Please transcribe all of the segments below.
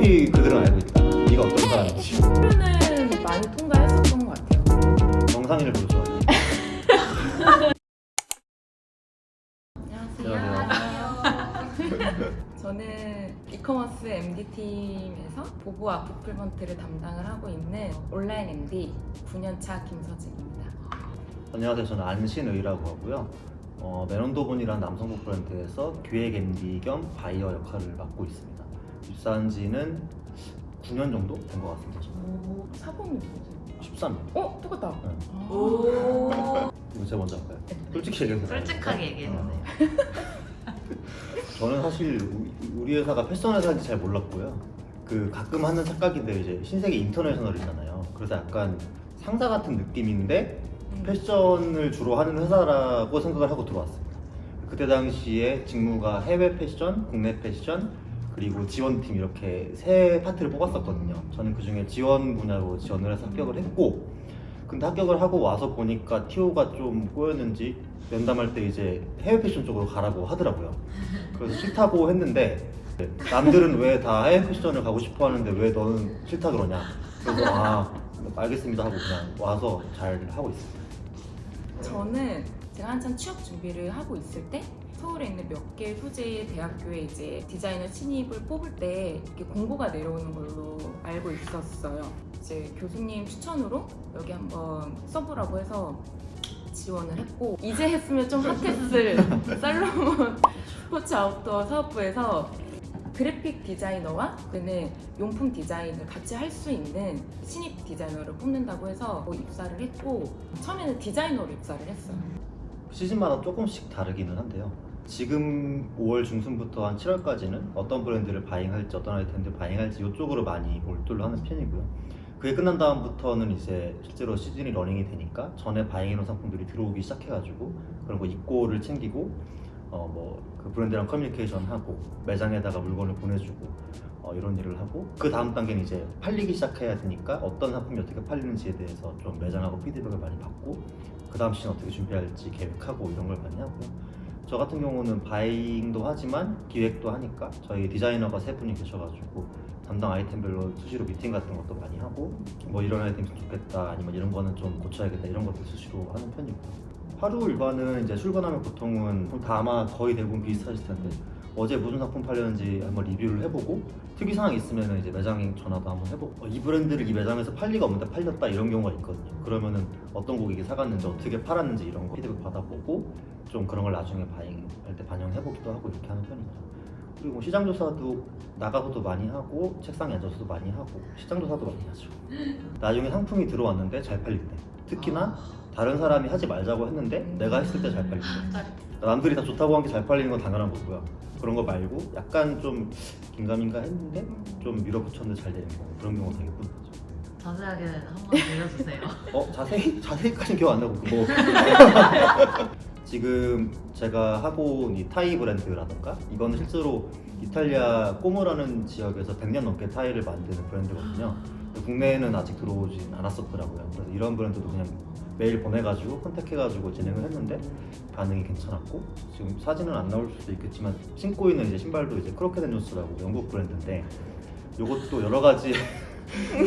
확실히 그들은 알고 있다. 네가 어떤 사람인지. 표는 많이 통과했었던 것 같아요. 정상인을 별로 좋아해. 안녕하세요. 저는 이커머스 MD팀에서 보부와 풀먼트를 담당을 하고 있는 온라인 MD 9년차 김서진입니다. 안녕하세요. 저는 안신의라고 하고요. 메론도본이라는 남성복 브랜드에서 기획 MD 겸 바이어 역할을 맡고 있습니다. 입사한 지는 9년 정도 된 것 같습니다. 저는. 사범이 뭐지? 13년. 똑같다. 네. 오. 이거 제가 먼저 할까요? 솔직히 얘기해서. 솔직하게 얘기해주세요. 저는 사실 우리 회사가 패션 회사인지 잘 몰랐고요. 가끔 하는 착각인데 이제 신세계 인터내셔널이잖아요. 그래서 약간 상사 같은 느낌인데 패션을 주로 하는 회사라고 생각을 하고 들어왔습니다. 그때 당시에 직무가 해외 패션, 국내 패션, 그리고 지원팀 이렇게 세 파트를 뽑았었거든요. 저는 그 중에 지원 분야로 지원을 해서 합격을 했고, 근데 합격을 하고 와서 보니까 TO가 좀 꼬였는지 면담할 때 이제 해외 패션 쪽으로 가라고 하더라고요. 그래서 싫다고 했는데 남들은 왜 다 해외 패션을 가고 싶어 하는데 왜 너는 싫다 그러냐. 그래서 알겠습니다 하고 그냥 와서 잘 하고 있습니다. 저는 제가 한참 취업 준비를 하고 있을 때 서울에 있는 몇 개 소재의 대학교에 이제 디자이너 신입을 뽑을 때 이렇게 공고가 내려오는 걸로 알고 있었어요. 이제 교수님 추천으로 여기 한번 써보라고 해서 지원을 했고, 이제 했으면 좀 핫했을 살로몬 스포츠 아웃도어 사업부에서 그래픽 디자이너와 그는 용품 디자인을 같이 할 수 있는 신입 디자이너를 뽑는다고 해서 입사를 했고, 처음에는 디자이너로 입사를 했어요. 시즌마다 조금씩 다르기는 한데요. 지금 5월 중순부터 한 7월까지는 어떤 브랜드를 바잉할지 어떤 아이템들 바잉할지 이쪽으로 많이 몰두를 하는 편이고요. 그게 끝난 다음부터는 이제 실제로 시즌이 러닝이 되니까 전에 바잉해놓은 상품들이 들어오기 시작해가지고 그런 거 입고를 챙기고 그 브랜드랑 커뮤니케이션 하고 매장에다가 물건을 보내주고 이런 일을 하고, 그 다음 단계는 이제 팔리기 시작해야 되니까 어떤 상품이 어떻게 팔리는지에 대해서 좀 매장하고 피드백을 많이 받고 그 다음 시즌 어떻게 준비할지 계획하고 이런 걸 많이 하고요. 저 같은 경우는 바잉도 하지만 기획도 하니까 저희 디자이너가 3분이 계셔가지고 담당 아이템별로 수시로 미팅 같은 것도 많이 하고, 이런 아이템이 좋겠다 아니면 이런 거는 좀 고쳐야겠다 이런 것도 수시로 하는 편이고요. 하루 일과는 이제 출근하면 보통은 다 아마 거의 대부분 비슷하실 텐데 어제 무슨 상품 팔렸는지 한번 리뷰를 해보고 특이사항 있으면 이제 매장에 전화도 한번 해보고 이 브랜드를 이 매장에서 팔 리가 없는데 팔렸다 이런 경우가 있거든요. 그러면은 어떤 고객이 사갔는지 어떻게 팔았는지 이런 거 피드백 받아보고 좀 그런 걸 나중에 바잉할 때 반영해보기도 하고 이렇게 하는 편이죠. 그리고 시장조사도 나가서도 많이 하고 책상에 앉아서도 많이 하고 시장조사도 많이 하죠. 나중에 상품이 들어왔는데 잘 팔릴 때, 특히나 다른 사람이 하지 말자고 했는데 내가 했을 때 잘 팔릴 때, 남들이 다 좋다고 한 게 잘 팔리는 건 당연한 거고요. 그런 거 말고 약간 좀 긴가민가 했는데 좀 밀어붙였는데 잘 되는 거, 그런 경우가 되게 뿌듯하죠. 자세하게 한번 들려주세요. 자세히까지는 기억 안 나고 지금 제가 하고 온 이 타이 브랜드라던가 이거는 실제로 이탈리아 꼬모라는 지역에서 100년 넘게 타이를 만드는 브랜드거든요. 국내에는 아직 들어오진 않았었더라고요. 그래서 이런 브랜드도 그냥 메일 보내가지고 컨택해가지고 진행을 했는데 반응이 괜찮았고, 지금 사진은 안 나올 수도 있겠지만 신고 있는 이제 신발도 이제 크로켓 뉴스라고 영국 브랜드인데 이것도 여러 가지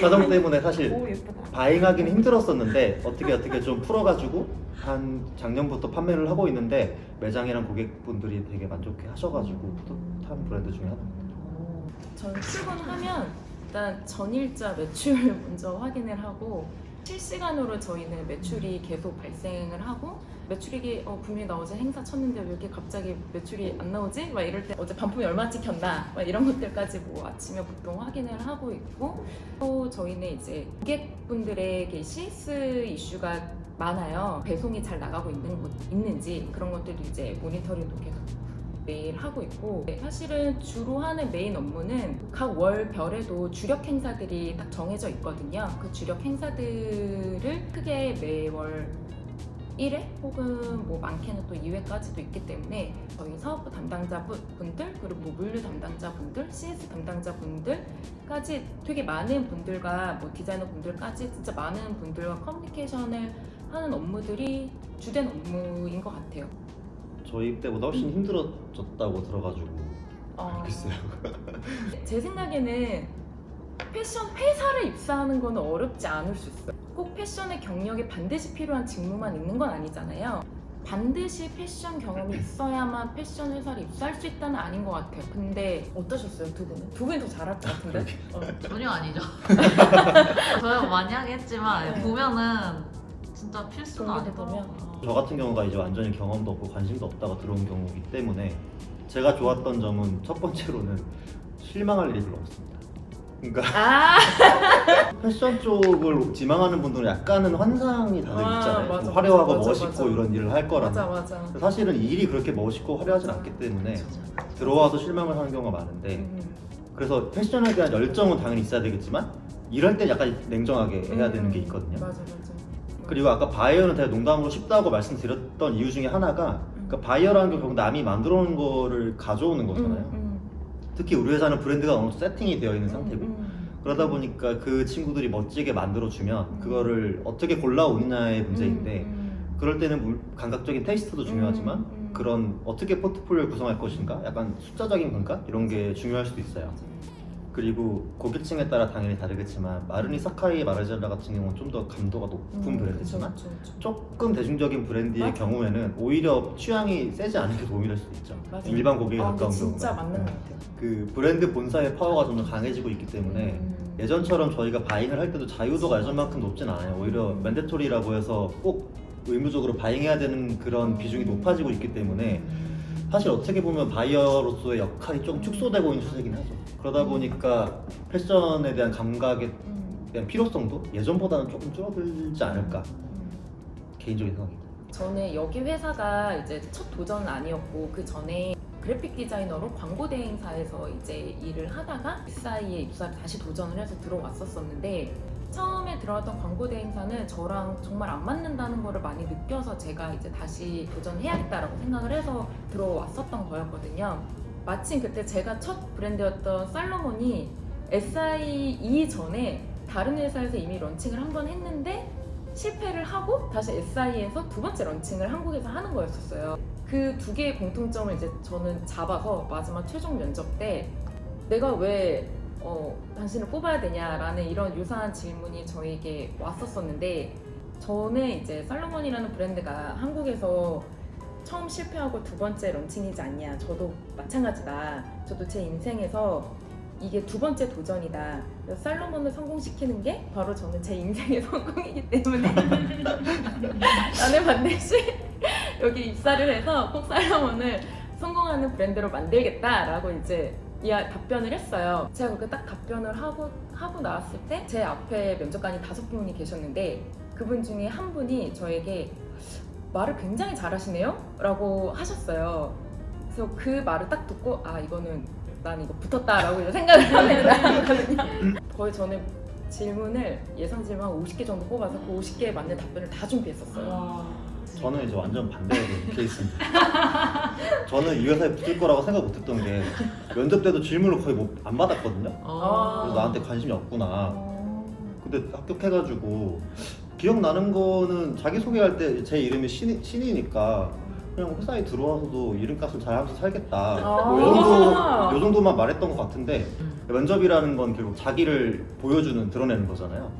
사정 때문에 사실 예쁘다. 바잉하기는 힘들었었는데 어떻게 좀 풀어가지고 한 작년부터 판매를 하고 있는데 매장이랑 고객분들이 되게 만족해 하셔가지고 뿌듯한 브랜드 중에 하나입니다. 저는 출근하면 일단 전일자 매출 먼저 확인을 하고, 실시간으로 저희는 매출이 계속 발생을 하고, 매출이 분명히 나 어제 행사 쳤는데 왜 이렇게 갑자기 매출이 안 나오지? 막 이럴 때 어제 반품이 얼마 찍혔나? 막 이런 것들까지 아침에 보통 확인을 하고 있고, 또 저희는 이제 고객분들에게 CS 이슈가 많아요. 배송이 잘 나가고 있는지 그런 것들도 이제 모니터링도 계속 매일 하고 있고, 사실은 주로 하는 메인 업무는 각 월별에도 주력 행사들이 딱 정해져 있거든요. 그 주력 행사들을 크게 매월 1회 혹은 많게는 또 2회까지도 있기 때문에 저희 사업부 담당자분들, 그리고 물류 담당자분들, CS 담당자분들까지 되게 많은 분들과 디자이너 분들까지 진짜 많은 분들과 커뮤니케이션을 하는 업무들이 주된 업무인 것 같아요. 저희 때보다 훨씬 힘들어졌다고 들어가지고 글쎄요. 제 생각에는 패션 회사를 입사하는 거는 어렵지 않을 수 있어요. 꼭 패션의 경력에 반드시 필요한 직무만 있는 건 아니잖아요. 반드시 패션 경험이 있어야만 패션 회사를 입사할 수 있다는 아닌 것 같아요. 근데 어떠셨어요, 두 분은? 두 분이 더 잘할 것 같은데? 전혀 아니죠. 저요 많이 하긴 했지만 보면은 진짜 필수가 경력을 보면? 아니더라고요. 저 같은 경우가 이제 완전히 경험도 없고 관심도 없다가 들어온 경우이기 때문에 제가 좋았던 점은 첫 번째로는 실망할 일이 별로 없습니다. 그러니까 아, 패션 쪽을 지망하는 분들은 약간은 환상이 다들 아, 있잖아요. 맞아, 좀 화려하고 맞아, 멋있고 맞아. 이런 일을 할 거라는. 맞아. 사실은 이 일이 그렇게 멋있고 화려하진 않기 때문에 들어와서 실망을 하는 경우가 많은데 그래서 패션에 대한 열정은 당연히 있어야 되겠지만 일할 때 약간 냉정하게 해야 되는 게 있거든요. 맞아. 그리고 아까 바이어는 제가 농담으로 쉽다고 말씀드렸던 이유 중에 하나가 그러니까 바이어라는 게 결국 남이 만들어 놓은 거를 가져오는 거잖아요. 특히 우리 회사는 브랜드가 어느 정도 세팅이 되어 있는 상태고 그러다 보니까 그 친구들이 멋지게 만들어주면 그거를 어떻게 골라오느냐의 문제인데 그럴 때는 감각적인 테이스트도 중요하지만 그런 어떻게 포트폴리오를 구성할 것인가 약간 숫자적인 감각 이런 게 중요할 수도 있어요. 그리고 고객층에 따라 당연히 다르겠지만 마르니 사카이 마르젤라 같은 경우는 좀 더 감도가 높은 브랜드지만 그쵸. 조금 대중적인 브랜드의 맞아. 경우에는 오히려 취향이 세지 않은 게 도움이 될 수도 있죠. 맞아. 일반 고객에 아, 근데 가까운 진짜 경우가 맞는 것 같아요. 그 브랜드 본사의 파워가 점점 강해지고 있기 때문에 예전처럼 저희가 바잉을 할 때도 자유도가 예전만큼 높진 않아요. 오히려 맨데토리라고 해서 꼭 의무적으로 바잉해야 되는 그런 비중이 높아지고 있기 때문에 사실 어떻게 보면 바이어로서의 역할이 좀 축소되고 있는 추세긴 하죠. 그러다 보니까 패션에 대한 감각에 대한 필요성도 예전보다는 조금 줄어들지 않을까 개인적인 생각입니다. 저는 여기 회사가 이제 첫 도전은 아니었고 그 전에 그래픽 디자이너로 광고 대행사에서 이제 일을 하다가 SI에 입사를 다시 도전을 해서 들어왔었는데 처음에 들어왔던 광고 대행사는 저랑 정말 안 맞는다는 거를 많이 느껴서 제가 이제 다시 도전해야겠다라고 생각을 해서 들어왔었던 거였거든요. 마침 그때 제가 첫 브랜드였던 살로몬이 SI 이전에 다른 회사에서 이미 런칭을 한 번 했는데 실패를 하고 다시 SI에서 두 번째 런칭을 한국에서 하는 거였었어요. 그 두 개의 공통점을 이제 저는 잡아서 마지막 최종 면접 때 내가 왜 당신을 뽑아야 되냐라는 이런 유사한 질문이 저에게 왔었었는데 저는 이제 살로몬이라는 브랜드가 한국에서 처음 실패하고 두 번째 런칭이지 않냐. 저도 마찬가지다. 저도 제 인생에서 이게 두 번째 도전이다. 그래서 살로몬을 성공시키는 게 바로 저는 제 인생의 성공이기 때문에 나는 반드시 여기 입사를 해서 꼭 살로몬을 성공하는 브랜드로 만들겠다라고 이제 답변을 했어요. 제가 그렇게 딱 답변을 하고 나왔을 때 제 앞에 면접관이 5분이 계셨는데 그분 중에 한 분이 저에게 말을 굉장히 잘하시네요? 라고 하셨어요. 그래서 그 말을 딱 듣고 아 이거는 난 이거 붙었다라고 이제 생각을 하면 나거든요. 거의 저는 예상 질문 한 50개 정도 뽑아서 그 50개에 맞는 답변을 다 준비했었어요. 저는 이제 완전 반대의 케이스입니다. 저는 이 회사에 붙을 거라고 생각 못했던 게 면접 때도 질문을 거의 안 받았거든요. 그래서 나한테 관심이 없구나. 근데 합격해가지고 기억나는 거는 자기소개할 때 제 이름이 신이니까 그냥 회사에 들어와서도 이름값을 잘 하면서 살겠다 요 정도만 말했던 것 같은데 면접이라는 건 결국 자기를 드러내는 거잖아요.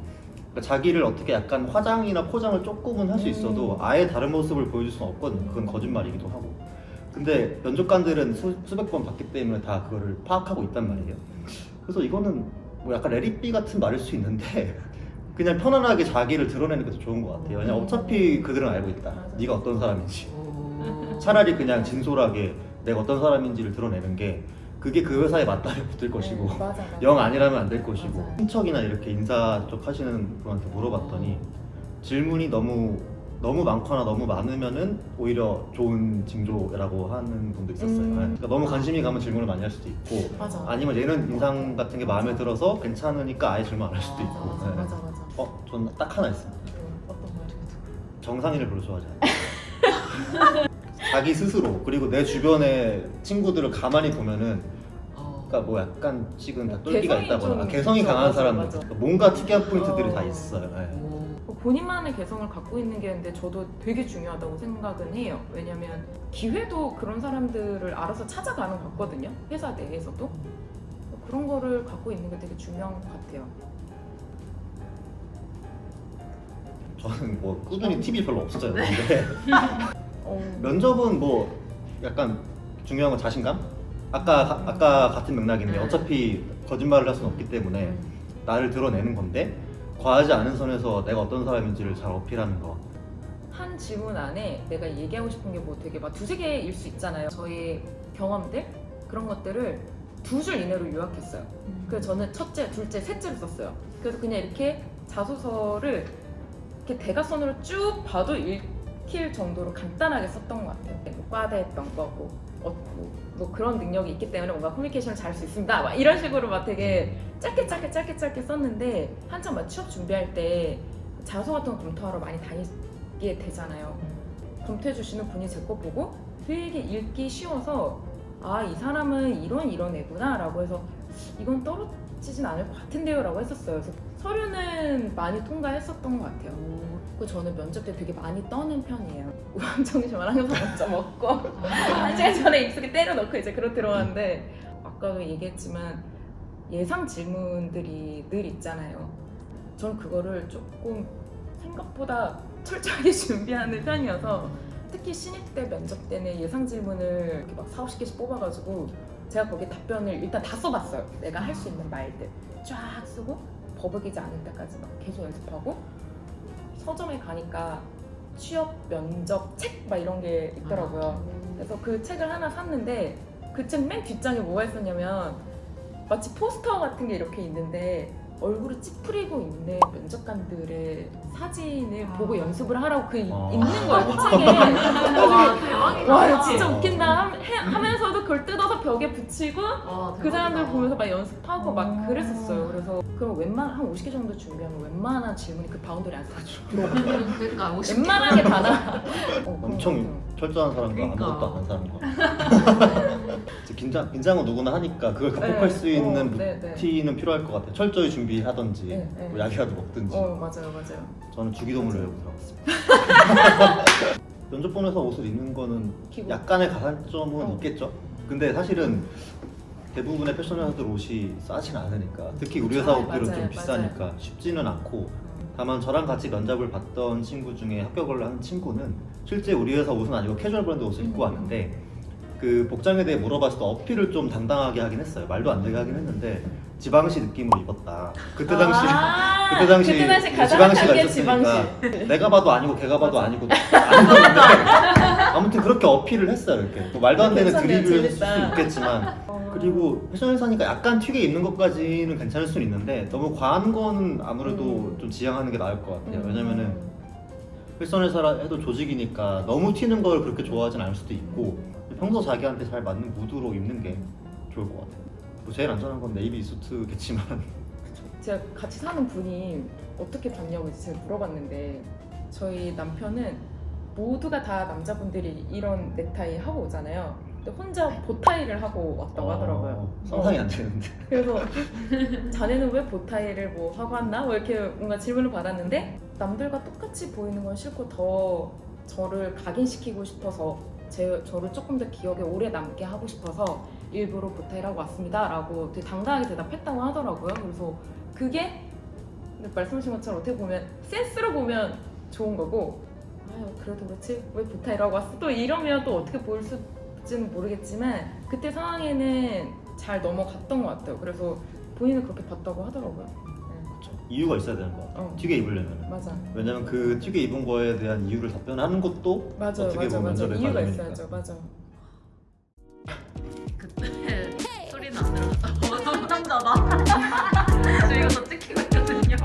그러니까 자기를 어떻게 약간 화장이나 포장을 조금은 할 수 있어도 아예 다른 모습을 보여줄 수는 없거든요. 그건 거짓말이기도 하고. 근데 면접관들은 수백 번 봤기 때문에 다 그거를 파악하고 있단 말이에요. 그래서 이거는 뭐 약간 레리비 같은 말일 수 있는데 그냥 편안하게 자기를 드러내는 게 더 좋은 것 같아요. 왜냐면 어차피 그들은 알고 있다. 네가 어떤 사람인지. 차라리 그냥 진솔하게 내가 어떤 사람인지를 드러내는 게 그게 그 회사에 맞다면 붙을 것이고 맞아. 영 아니라면 안 될 것이고 맞아요. 친척이나 이렇게 인사 쪽 하시는 분한테 물어봤더니 질문이 너무 많거나 너무 많으면은 오히려 좋은 징조라고 하는 분도 있었어요. 그러니까 너무 관심이 가면 질문을 많이 할 수도 있고 맞아. 아니면 얘는 인상 같은 게 마음에 들어서 괜찮으니까 아예 질문 안 할 수도 있고. 맞아. 전 딱 하나 있습니다. 어떤 거요? 정상인을 별로 좋아하지 않아요. 자기 스스로 그리고 내 주변의 친구들을 가만히 보면은 그러니까 뭐 약간 지금 다 똘끼가 개성이 있다거나 좀 개성이 있죠. 강한 맞아, 사람들 맞아. 뭔가 특이한 포인트들이 다 있어요. 네. 본인만의 개성을 갖고 있는 게 근데 저도 되게 중요하다고 생각은 해요. 왜냐면 기회도 그런 사람들을 알아서 찾아가는 것 같거든요. 회사 내에서도. 그런 거를 갖고 있는 게 되게 중요한 것 같아요. 저는 뭐 꾸준히 팁이 별로 없었어요. 근데 어, 면접은 뭐 약간 중요한 건 자신감? 아까 같은 맥락인데 어차피 거짓말을 할 수는 없기 때문에 나를 드러내는 건데 과하지 않은 선에서 내가 어떤 사람인지를 잘 어필하는 거. 한 질문 안에 내가 얘기하고 싶은 게 뭐 되게 막 두세 개일 수 있잖아요. 저의 경험들 그런 것들을 2줄 이내로 요약했어요. 그래서 저는 첫째, 둘째, 셋째를 썼어요. 그래서 그냥 이렇게 자소서를 이렇게 대각선으로 쭉 봐도 읽힐 정도로 간단하게 썼던 것 같아요. 뭐 과대했던 거고, 뭐 그런 능력이 있기 때문에 뭔가 커뮤니케이션을 잘 할 수 있습니다. 막 이런 식으로 막 되게 짧게 썼는데 한참 막 취업 준비할 때 자소 같은 거 검토하러 많이 다니게 되잖아요. 검토해 주시는 분이 제 거 보고 되게 읽기 쉬워서 아, 이 사람은 이런 애구나 라고 해서 이건 떨어지진 않을 것 같은데요 라고 했었어요. 그래서 서류는 많이 통과했었던 것 같아요. 그리고 저는 면접 때 되게 많이 떠는 편이에요. 우왕정심을 항상 먼저 먹고 1시간 전에 입속에 때려넣고 이제 그러 들어왔는데 아까도 얘기했지만 예상 질문들이 늘 있잖아요. 저는 그거를 조금 생각보다 철저하게 준비하는 편이어서 특히 신입 때 면접 때는 예상 질문을 이렇게 막 4, 50개씩 뽑아가지고 제가 거기에 답변을 일단 다 써봤어요. 내가 할 수 있는 말들 쫙 쓰고 버벅이지 않을 때까지 막 계속 연습하고 서점에 가니까 취업 면접 책 막 이런 게 있더라고요. 그래서 그 책을 하나 샀는데 그 책 맨 뒷장에 뭐가 있었냐면 마치 포스터 같은 게 이렇게 있는데 얼굴을 찌푸리고 있는 면접관들의 사진을 보고 연습을 하라고 있는 거예요, 그 책에. 와, 대박이다. 와, 이거 진짜 웃긴다 하면서도 그걸 뜯어서 벽에 붙이고 와, 그 대박이다. 사람들 보면서 막 연습하고 막 그랬었어요. 그래서 그럼 한 50개 정도 준비하면 웬만한 질문이 그 바운더리 안에서 다 들어가. 그러니까 50개. 웬만하게 다 나와. 엄청 철저한 사람과 그러니까. 아무것도 안 한 사람과. 긴장은 누구나 하니까 그걸 극복할 수 있는 루틴은 필요할 것 같아요. 철저히 준비하든지 네. 뭐 약이라도 먹든지. 맞아요. 저는 주기도문을 외우고 들어갔습니다. 면접본에서 옷을 입는 거는 기본. 약간의 가산점은 있겠죠. 근데 사실은 대부분의 패션 회사들 옷이 싸진 않으니까 특히 우리 회사 옷들은 맞아요. 좀 비싸니까 쉽지는 않고 다만 저랑 같이 면접을 봤던 친구 중에 합격을 한 친구는 실제 우리 회사 옷은 아니고 캐주얼 브랜드 옷을 입고 왔는데 그 복장에 대해 물어봤을 때 어필을 좀 당당하게 하긴 했어요. 말도 안 되게 하긴 했는데 지방시 느낌으로 입었다. 그때 당시 가장 지방시가 핫한 게 있었으니까 지방시. 내가 봐도 아니고 걔가 봐도 아니고 아니었는데 아무튼 그렇게 어필을 했어요. 이렇게 뭐 말도 안 되는 괜찮네요. 드립을 쓸 수 재밌다. 있겠지만 그리고 패션 회사니까 약간 튀게 입는 것까지는 괜찮을 수는 있는데 너무 과한 거는 아무래도 좀 지양하는 게 나을 것 같아요. 왜냐면은 패션 회사라 해도 조직이니까 너무 튀는 걸 그렇게 좋아하진 않을 수도 있고 평소 자기한테 잘 맞는 무드로 입는 게 좋을 것 같아요. 뭐 제일 안전한 건 네이비 수트겠지만 제가 같이 사는 분이 어떻게 봤냐고 이제 제가 물어봤는데 저희 남편은 모두가 다 남자분들이 이런 넥타이 하고 오잖아요. 근데 혼자 보타이를 하고 왔다고 하더라고요. 상상이 안 되는데. 그래서 자네는 왜 보타이를 뭐 하고 왔나? 뭐 이렇게 뭔가 질문을 받았는데 남들과 똑같이 보이는 건 싫고 더 저를 각인시키고 싶어서 저를 조금 더 기억에 오래 남게 하고 싶어서 일부러 보타이를 하고 왔습니다 라고 되게 당당하게 대답했다고 하더라고요. 그래서 그게 말씀하신 것처럼 어떻게 보면 센스로 보면 좋은 거고 아유 그래도 그렇지 왜 보타이를 하고 왔어? 또 이러면 또 어떻게 보일지는 모르겠지만 그때 상황에는 잘 넘어갔던 것 같아요. 그래서 본인은 그렇게 봤다고 하더라고요. 이유가 있어야 되는 것 같아요. 튀게 입으려면. 맞아. 왜냐면 그 튀게 입은 거에 대한 이유를 답변하는 것도 맞아요. 어떻게 보면 면접의 이유가 과정이니까. 있어야죠. 맞아. 그때 소리는 안 들었다. 남자다. 저 이거 다 찍히고 있거든요.